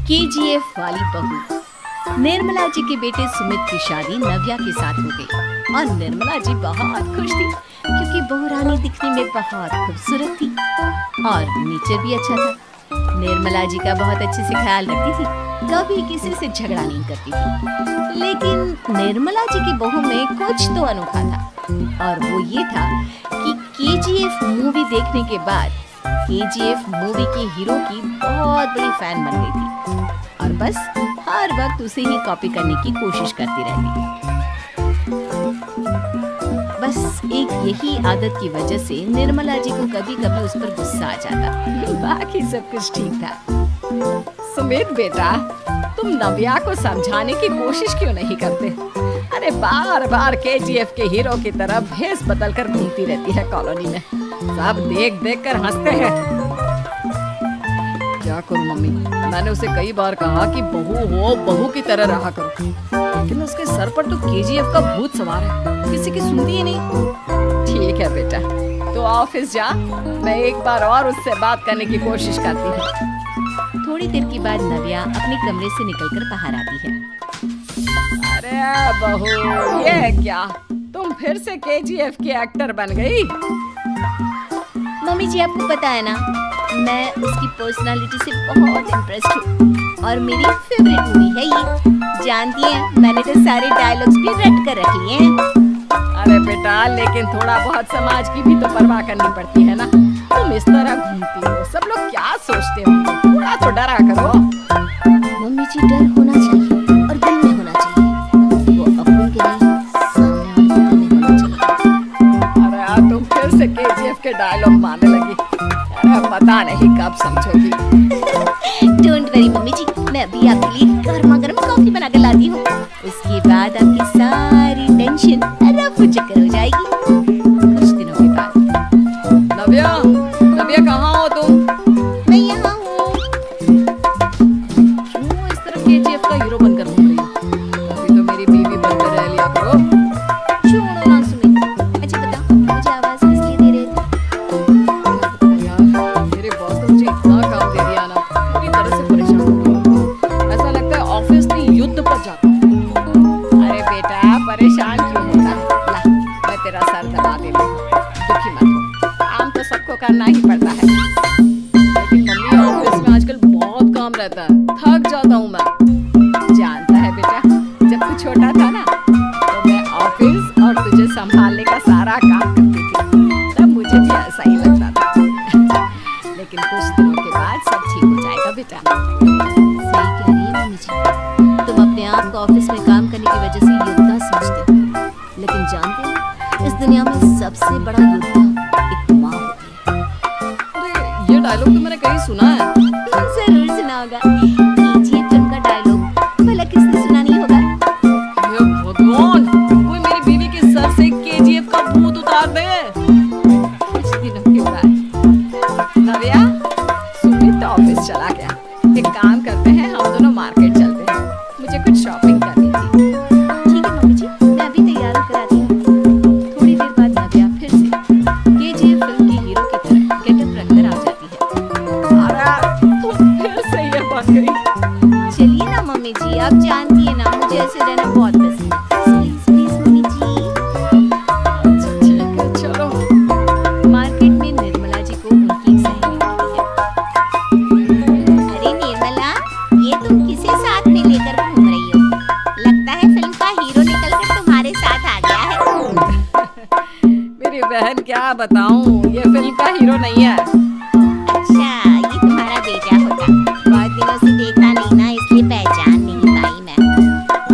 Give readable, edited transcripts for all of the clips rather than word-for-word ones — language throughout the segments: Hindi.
केजीएफ वाली बहू। निर्मला जी के बेटे सुमित की शादी नव्या के साथ हो गई और निर्मला जी बहुत खुश थी क्योंकि बहू रानी दिखने में बहुत खूबसूरत थी और नेचर भी अच्छा था। निर्मला जी का बहुत अच्छे से ख्याल रखती थी, कभी किसी से झगड़ा नहीं करती थी। लेकिन निर्मला जी की बहू में कुछ तो अनोखा था और वो ये था कि केजीएफ मूवी देखने के बाद केजीएफ मूवी के हीरो की बहुत बड़ी फैन बन गई थी और बस हर वक्त उसे ही कॉपी करने की कोशिश करती रहती। बस एक यही आदत की वजह से निर्मला जी को कभी कभी उस पर गुस्सा आ जाता, बाकी सब कुछ ठीक था। सुमित बेटा, तुम नव्या को समझाने की कोशिश क्यों नहीं करते? अरे बार बार केजीएफ के हीरो की तरह भेस बदल कर घूमती रहती है कॉलोनी में, सब देख देख कर हंसते हैं। क्या करूं मम्मी, मैंने उसे कई बार कहा कि बहू हो, बहू की तरह रहा करो, लेकिन उसके सर पर तो केजीएफ का भूत सवार है, किसी की सुनती ही नहीं। ठीक है बेटा, तो ऑफिस जा, मैं एक बार और उससे बात करने की कोशिश करती हूँ। थोड़ी देर के बाद नव्या अपने कमरे से निकलकर बाहर आती है। अरे बहू, ये क्या, तुम फिर से केजीएफ की एक्टर बन गई? मम्मी जी, आपको पता है ना, मैं उसकी पर्सनालिटी से बहुत इम्प्रेस्ड हूँ और मेरी फेवरेट मूवी है ये। जानती हैं, मैंने तो सारे डायलॉग्स भी रट कर रख लिए हैं। अरे बेटा, लेकिन थोड़ा बहुत समाज की भी तो परवाह करनी पड़ती है ना। तुम इस तरह घूमती हो, सब लोग क्या सोचते हो, थोड़ा तो डरा करो। मम्मी जी, डर होना चाहिए और दिल में होना चाहिए, वो अपनों के लिए, सामने वालों के लिए होना चाहिए। अरे यार, तुम फिर से केजीएफ के डायलॉग मारने लगी। अरे पता नहीं कब समझोगी। डोंट वरी मम्मी जी, मैं अभी आपके लिए गर्मा गर्म कॉफी बना कर लाती हूँ, उसके बाद आपकी सारी टेंशन रफ चक्कर हो जाएगी। कुछ दिनों के बाद। नव्या, नव्या कहाँ हो तुम? मैं यहाँ हूँ। क्यों इस तरह केजीएफ का हीरो बनकर घूम रही हो? अभी तो मेरी बीवी बनकर रह लिया करो। छोड़ो ना सुमित, अच्छा बताओ, मुझे आवाज किस लिए दे रहे थे? यार, मेरे बॉस ने मुझे इतना काम दे दिया ना, पूरी तरह से परेशान हो गई। ऐसा लगता है ऑफिस में युद्ध पर जाता हूँ। अरे बेटा, परेशान क्यों होता है? ला, मैं तेरा सर दबा देती हूँ, दुखी मत हो, काम तो सबको करना ही पड़ता है। लेकिन मम्मी, ऑफिस में आजकल बहुत काम रहता है, थक जाता हूँ मैं। जानता है बेटा, जब तू छोटा था ना, तो मैं ऑफिस और तुझे संभालने का सारा काम करती थी, तब मुझे भी ऐसा ही लगता था। लेकिन कुछ दिनों के बाद सब ठीक हो जाएगा बेटा। सही कह रही है मम्मी जी, तुम अपने आप को ऑफिस में काम करने की वजह से योद्धा समझते हो, लेकिन जानते हो, इस दुनिया में सबसे बड़ा योद्धा एक माँ होती है। अरे ये डायलॉग तो मैंने कहीं सुना है। जरूर सुना होगा, केजीएफ फिल्म का डायलॉग, भला किसने सुना नहीं होगा? हे भगवान, कोई मेरी बीवी के सर से केजीएफ का भूत उतार दे। कुछ दिनों के बाद नव्या, सुमित ऑफिस चला गया। एक काम करते हैं, हम दोनों मार्केट चलते हैं, मुझे कुछ शॉपिंग करनी थी। ठीक है मम्मी जी, मैं अभी तैयार होकर आती हूँ। थोड़ी देर बाद नव्या फिर से केजीएफ फिल्म के हीरो की तरह गेटअप रखकर आ जाती है। अरे तुम फिर से ये बन गई। चलिए ना मम्मी जी, आप जानती है ना, मुझे ऐसे रहना बहुत पसंद है। प्लीज प्लीज मम्मी जी। अच्छा ठीक है, चलो। मार्केट में निर्मला जी को उनकी एक सहेली मिलती है। अरे निर्मला, ये तुम किसे साथ में लेकर घूम रही हो? लगता है फिल्म का हीरो निकलकर तुम्हारे साथ आ गया है। मेरी बहन, क्या बताऊं, ये फिल्म का हीरो नहीं है। अच्छा, ये तुम्हारा बेटा होगा, बहुत दिनों से देखा नहीं ना, इसलिए पहचान नहीं पाई मैं।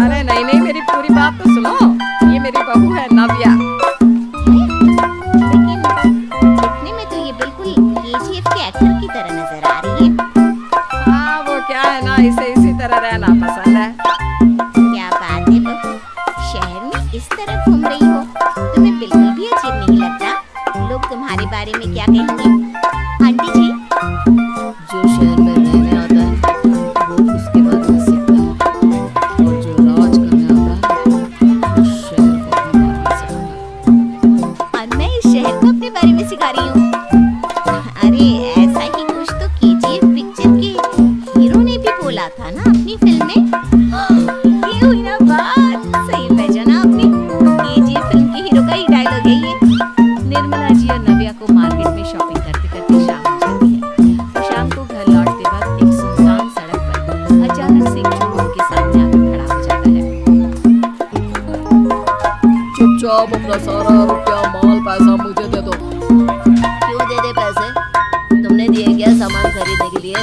अरे नहीं नहीं, मेरी पूरी बात तो सुनो, ये मेरी बहू है नव्या। लेकिन दिखने में तो ये बिल्कुल केजीएफ के एक्टर की तरह नजर आ रही है। हाँ, वो क्या है ना, इसे इसी तरह रहना पसंद है। क्या बात है बहू, शहर में इस तरह घूम रही हो, तुम्हें बिल्कुल भी अजीब नहीं लगता? लोग तुम्हारे बारे में क्या कहेंगे? आंटी जी, जो शहर में रहने आता है वो उसके बारे में सीखता है, और जो राज करने आता है वो शहर को अपने बारे में सिखाता है। और मैं इस शहर को अपने बारे में सिखा रही हूँ। अरे ऐसा ही कुछ तो केजीएफ पिक्चर के हीरो ने भी बोला बोला था ना अपनी फिल्म में। ये हुई ना बात, सही पहचाना आपने। केजीएफ फिल्म के हीरो का ही डायलॉग है ये। निर्मला जी और नव्या को मार्केट में शॉपिंग करते करते शाम हो जाती है। शाम को घर लौटते वक्त एक सुनसान सड़क पर अचानक से एक चोर उनके सामने आकर खड़ा हो जाता है। चुपचाप अपना सारा रुपया माल पैसा मुझे दे दो। क्यों दे दे पैसे? तुमने दिए क्या सामान खरीदने के लिए?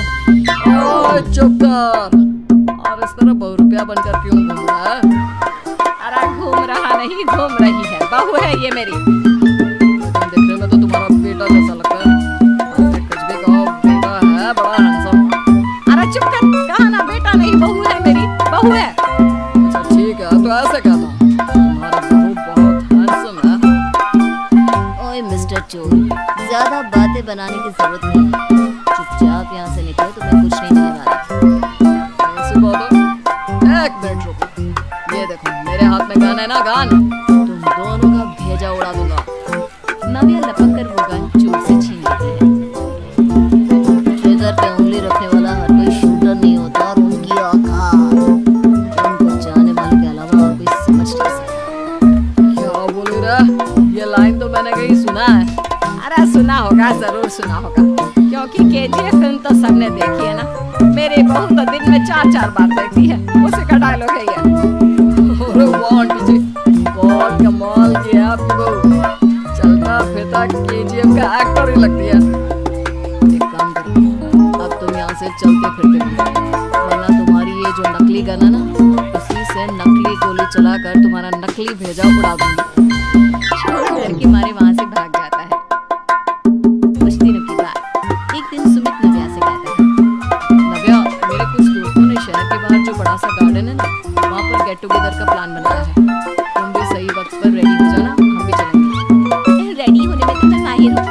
ओए चुप कर। और इस तरह बहु रुपया बनकर क्यों घूम रहा है? अरे घूम रहा नहीं, घूम रही है। बहू है ये मेरी। देखने में तो तुम्हारा बेटा जैसा लगता है। अरे कुछ भी कहो, बेटा है बड़ा हैंडसम। अरे चुप कर, कहा ना बेटा नहीं, बहू है मेरी, बहू है। अच्छा ठीक है, तो ऐसे कहता हूँ, तुम्हारा बहू बहुत हैंडसम है। ओए मिस्टर चोर, ज्यादा बातें बनाने की जरूरत नहीं है। चुपचाप यहाँ से निकलो, तुम्हें कुछ नहीं मिलने वाला। ऐसी बात है? एक मिनट रुको। ये देखो मेरे हाथ में गन है ना, गन। तुम दोनों का भेजा उड़ा दूंगा। नव्या लपक कर वो गन चोर से छीन लेती है। ट्रिगर पे उंगली रखने वाला हर कोई शूटर नहीं होता, और उनकी औकात उनको जाने वाले के अलावा और कोई समझ नहीं सकता। क्या बोल रहा है? ये लाइन तो मैंने कहीं सुना है। अरे सुना होगा, जरूर सुना होगा, क्योंकि केजीएफ फिल्म तो सबने देखी है ना। मेरी बहू तो दिन में 4-4 बार देखती है। उसी का डायलॉग है ये। अरे वाह आंटी जी, बहुत कमाल की है आपकी बहू। चलता फिरता केजीएफ का एक्टर ही लगती है। एक काम करो, अब तुम यहाँ से चलते फिरते हो, वरना तुम्हारी ये जो नकली गन है ना, इसी से नकली गोली चलाकर तुम्हारा नकली भेजा उड़ा दूंगी। चोर डर के मारे वहां से भाग जाता है। कुछ दिनों के बाद एक दिन सुमित नव्या से कहता है, नव्या, मेरे कुछ दोस्तों ने शहर के बाहर जो बड़ा सा गार्डन है ना, वहाँ पर गेट टुगेदर का प्लान बनाया है। तुम भी सही वक्त पर रेडी हो जाना, हम भी चलेंगे। रेडी होने में तो मैं माहिर हूँ,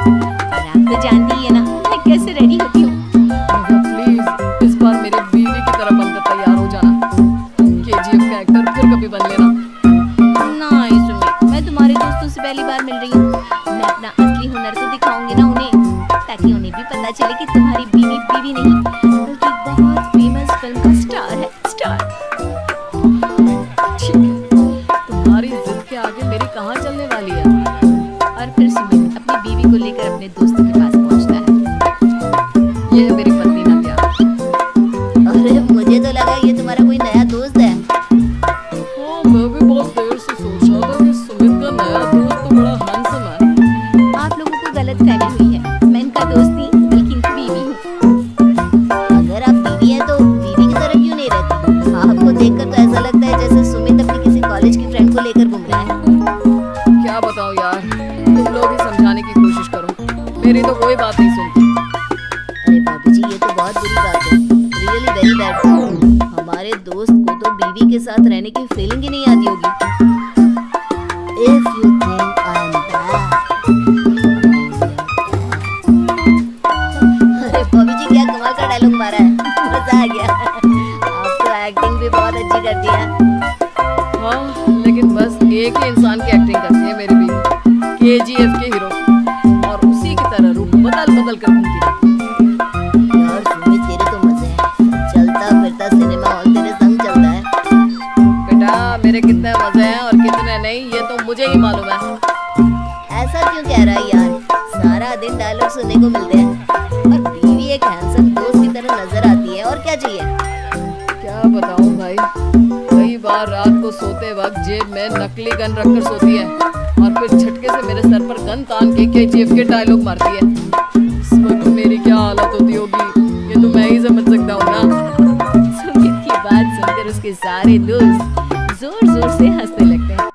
पर आप तो जानती ही है ना मैं कैसे रेडी होती हूँ। नव्या प्लीज इस बार मेरे बीवी की तरह बनकर तैयार हो जाना। केजीएफ का एक्टर फिर कभी बन लेना। नहीं सुमित, मैं तुम्हारे दोस्तों से पहली बार मिल रही हूँ। मैं अपना असली हुनर तो दिखाऊंगी ना उन्हें, ताकि उन्हें भी पता चले कि तुम्हारी बीवी बीवी नहीं, बल्कि बहुत फेमस फिल्म का स्टार है, स्टार। ठीक है, तुम्हारी जिद के आगे मेरी कहाँ चलने वाली है। और फिर सुमित अपनी बीवी को लेकर अपने दोस्तों के पास पहुंचता है। ये है मेरी पत्नी नव्या। अरे मुझे तो लगा ये तुम्हारा कोई नया दोस्त है। हाँ, मैं भी बहुत देर से सोच रहा था कि सुमित का नया दोस्त तो बड़ा हैंडसम है। आप लोगों को गलतफहमी हुई है, मैं इनका दोस्त नहीं बल्कि इनकी बीवी हूँ। अगर आप बीवी हैं तो बीवी की तरह क्यों नहीं रहती? आपको देखकर तो ऐसा लगता है जैसे सुमित अपनी किसी कॉलेज की फ्रेंड को लेकर घूम रहा है। क्या बताऊँ यार, तुम लोग ही समझाने की कोशिश करो, मेरी तो कोई बात नहीं सुनती। अरे भाभी जी, ये तो बहुत बुरी बात है, रियली वेरी बैड। हमारे दोस्त को तो बीवी के साथ रहने की फीलिंग ही नहीं आती होगी। If you think I'm bad, अरे भाभी जी क्या कमाल का डायलॉग मारा है, मजा आ गया। आप तो एक्टिंग भी बहुत अच्छी करती हैं। हाँ, लेकिन बस एक ही इंसान की एक्टिंग करती है मेरी बीवी, केजीएफ के हीरो, और उसी की तरह रूप बदल बदल कर घूमती है। यार सुमित, तेरे तो मजे हैं, चलता फिरता सिनेमा हॉल तेरे संग चलता है। बेटा, मेरे कितने मजे हैं और कितने नहीं, ये तो मुझे ही मालूम है। ऐसा क्यों कह रहा है यार? सारा दिन डायलॉग सुनने को मिलते हैं, और बीवी एक हैंडसम दोस्त की तरह नजर आती है, और क्या चाहिए? क्या बताऊं भाई, कई बार रात को सोते वक्त जेब में नकली गन रखकर सोती है, और फिर झटके से मेरे सर पर गन तान के केजीएफ के डायलॉग मारती है। इस वक्त मेरी क्या हालत होती होगी, ये तो मैं ही समझ सकता हूँ ना। सुमित की बात सुनकर उसके सारे दोस्त